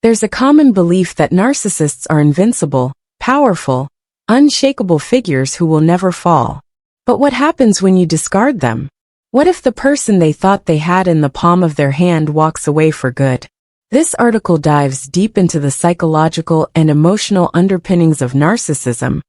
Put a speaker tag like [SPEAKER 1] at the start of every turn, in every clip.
[SPEAKER 1] There's a common belief that narcissists are invincible, powerful, unshakable figures who will never fall. But what happens when you discard them? What if the person they thought they had in the palm of their hand walks away for good? This article dives deep into the psychological and emotional underpinnings of narcissism,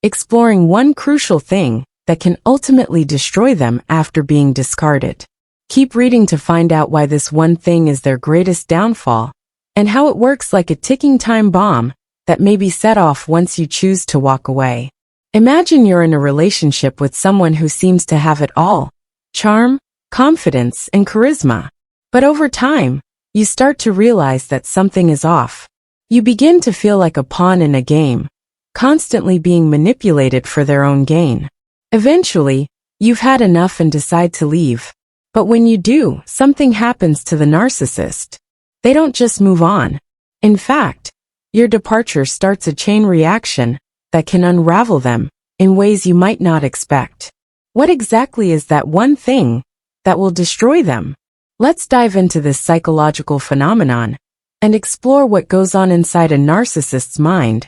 [SPEAKER 1] exploring one crucial thing that can ultimately destroy them after being discarded. Keep reading to find out why this one thing is their greatest downfall, and how it works like a ticking time bomb that may be set off once you choose to walk away. Imagine you're in a relationship with someone who seems to have it all: charm, confidence, and charisma. But over time, you start to realize that something is off. You begin to feel like a pawn in a game, constantly being manipulated for their own gain. Eventually, you've had enough and decide to leave. But when you do, something happens to the narcissist. They don't just move on. In fact, your departure starts a chain reaction that can unravel them in ways you might not expect. What exactly is that one thing that will destroy them? Let's dive into this psychological phenomenon and explore what goes on inside a narcissist's mind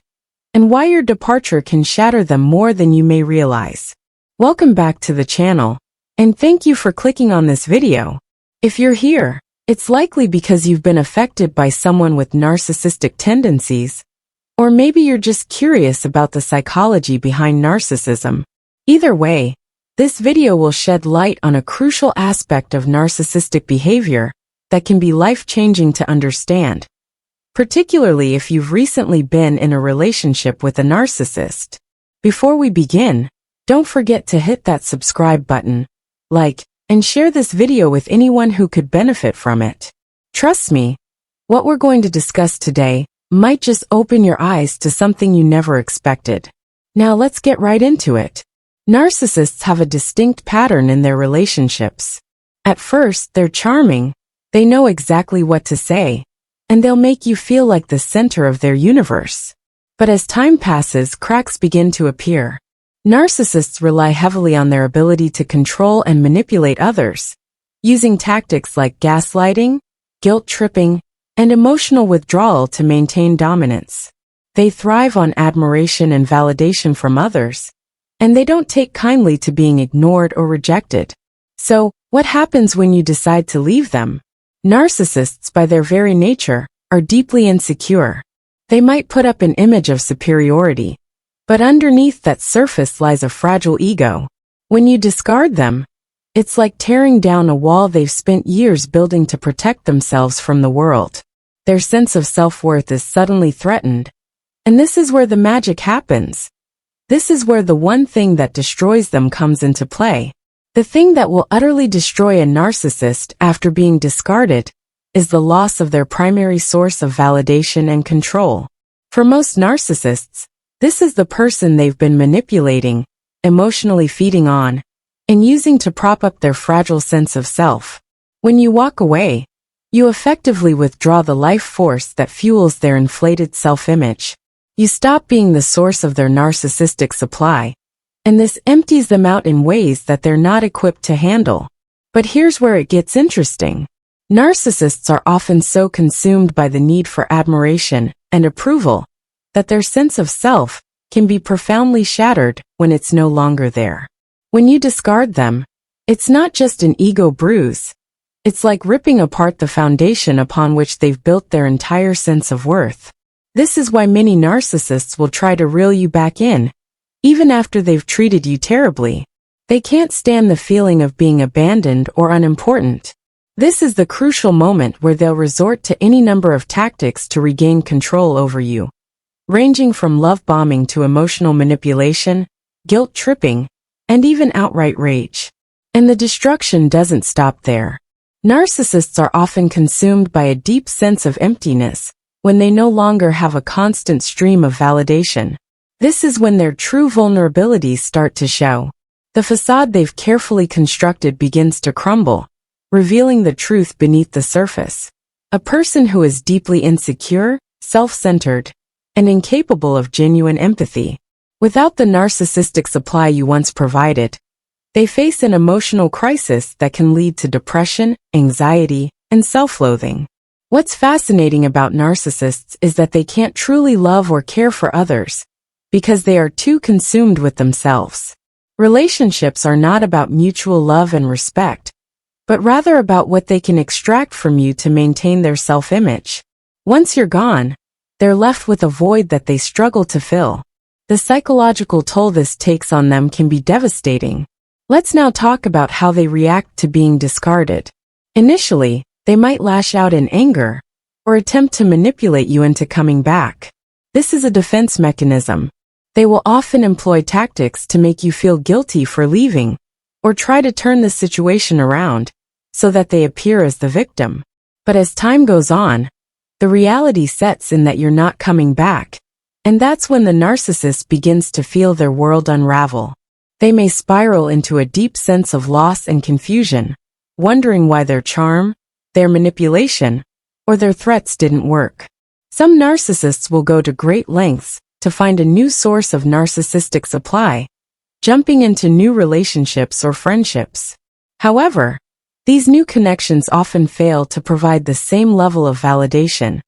[SPEAKER 1] and why your departure can shatter them more than you may realize. Welcome back to the channel, and thank you for clicking on this video. If you're here, it's likely because you've been affected by someone with narcissistic tendencies, or maybe you're just curious about the psychology behind narcissism. Either way, this video will shed light on a crucial aspect of narcissistic behavior that can be life-changing to understand, particularly if you've recently been in a relationship with a narcissist. Before we begin, don't forget to hit that subscribe button, like, and share this video with anyone who could benefit from it. Trust me, what we're going to discuss today might just open your eyes to something you never expected. Now let's get right into it. Narcissists have a distinct pattern in their relationships. At first, they're charming, they know exactly what to say, and they'll make you feel like the center of their universe. But as time passes, cracks begin to appear. Narcissists rely heavily on their ability to control and manipulate others, using tactics like gaslighting, guilt-tripping, and emotional withdrawal to maintain dominance. They thrive on admiration and validation from others, and they don't take kindly to being ignored or rejected. So, what happens when you decide to leave them? Narcissists, by their very nature, are deeply insecure. They might put up an image of superiority, but underneath that surface lies a fragile ego. When you discard them, it's like tearing down a wall they've spent years building to protect themselves from the world. Their sense of self-worth is suddenly threatened, and this is where the magic happens. This is where the one thing that destroys them comes into play. The thing that will utterly destroy a narcissist after being discarded is the loss of their primary source of validation and control. For most narcissists, this is the person they've been manipulating, emotionally feeding on, and using to prop up their fragile sense of self. When you walk away, you effectively withdraw the life force that fuels their inflated self-image. You stop being the source of their narcissistic supply, and this empties them out in ways that they're not equipped to handle. But here's where it gets interesting. Narcissists are often so consumed by the need for admiration and approval that their sense of self can be profoundly shattered when it's no longer there. When you discard them, it's not just an ego bruise. It's like ripping apart the foundation upon which they've built their entire sense of worth. This is why many narcissists will try to reel you back in, even after they've treated you terribly. They can't stand the feeling of being abandoned or unimportant. This is the crucial moment where they'll resort to any number of tactics to regain control over you, ranging from love bombing to emotional manipulation, guilt-tripping, and even outright rage. And the destruction doesn't stop there. Narcissists are often consumed by a deep sense of emptiness when they no longer have a constant stream of validation. This is when their true vulnerabilities start to show. The facade they've carefully constructed begins to crumble, revealing the truth beneath the surface. A person who is deeply insecure, self-centered, and incapable of genuine empathy. Without the narcissistic supply you once provided, they face an emotional crisis that can lead to depression, anxiety, and self-loathing. What's fascinating about narcissists is that they can't truly love or care for others, because they are too consumed with themselves. Relationships are not about mutual love and respect, but rather about what they can extract from you to maintain their self-image. Once you're gone, they're left with a void that they struggle to fill. The psychological toll this takes on them can be devastating. Let's now talk about how they react to being discarded. Initially, they might lash out in anger, or attempt to manipulate you into coming back. This is a defense mechanism. They will often employ tactics to make you feel guilty for leaving, or try to turn the situation around, so that they appear as the victim. But as time goes on, the reality sets in that you're not coming back, and that's when the narcissist begins to feel their world unravel. They may spiral into a deep sense of loss and confusion, wondering why their charm, their manipulation, or their threats didn't work. Some narcissists will go to great lengths to find a new source of narcissistic supply, jumping into new relationships or friendships. However, these new connections often fail to provide the same level of validation,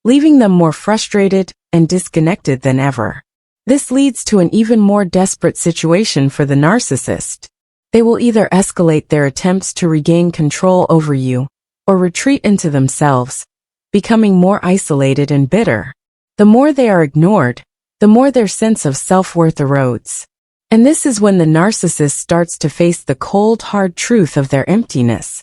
[SPEAKER 1] leaving them more frustrated and disconnected than ever. This leads to an even more desperate situation for the narcissist. They will either escalate their attempts to regain control over you, or retreat into themselves, becoming more isolated and bitter. The more they are ignored, the more their sense of self-worth erodes. And this is when the narcissist starts to face the cold, hard truth of their emptiness.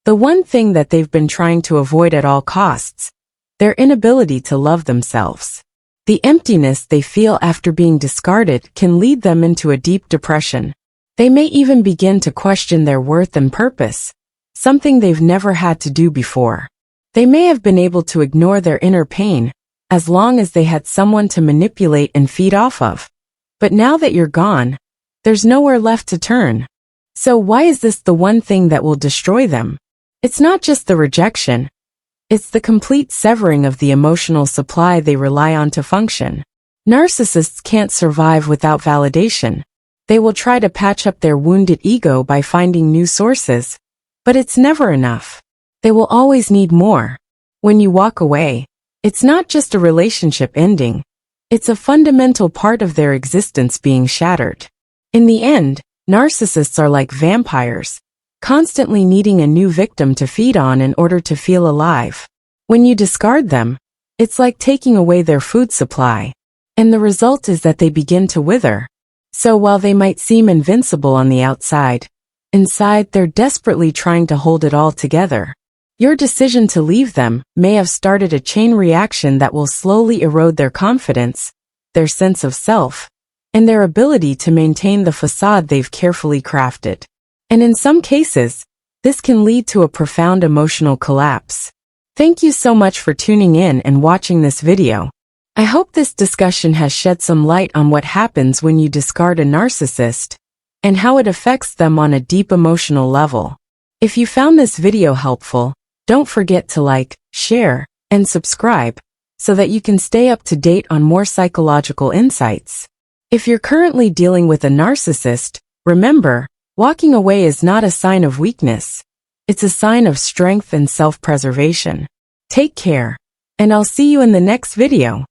[SPEAKER 1] The one thing that they've been trying to avoid at all costs, their inability to love themselves. The emptiness they feel after being discarded can lead them into a deep depression. They may even begin to question their worth and purpose, something they've never had to do before. They may have been able to ignore their inner pain, as long as they had someone to manipulate and feed off of. But now that you're gone, there's nowhere left to turn. So why is this the one thing that will destroy them? It's not just the rejection. It's the complete severing of the emotional supply they rely on to function. Narcissists can't survive without validation. They will try to patch up their wounded ego by finding new sources, but it's never enough. They will always need more. When you walk away, it's not just a relationship ending. It's a fundamental part of their existence being shattered. In the end, narcissists are like vampires, constantly needing a new victim to feed on in order to feel alive. When you discard them, it's like taking away their food supply, and the result is that they begin to wither. So while they might seem invincible on the outside, inside they're desperately trying to hold it all together. Your decision to leave them may have started a chain reaction that will slowly erode their confidence, their sense of self, and their ability to maintain the facade they've carefully crafted. And in some cases, this can lead to a profound emotional collapse. Thank you so much for tuning in and watching this video. I hope this discussion has shed some light on what happens when you discard a narcissist, and how it affects them on a deep emotional level. If you found this video helpful, don't forget to like, share, and subscribe, so that you can stay up to date on more psychological insights. If you're currently dealing with a narcissist, remember, walking away is not a sign of weakness. It's a sign of strength and self-preservation. Take care, and I'll see you in the next video.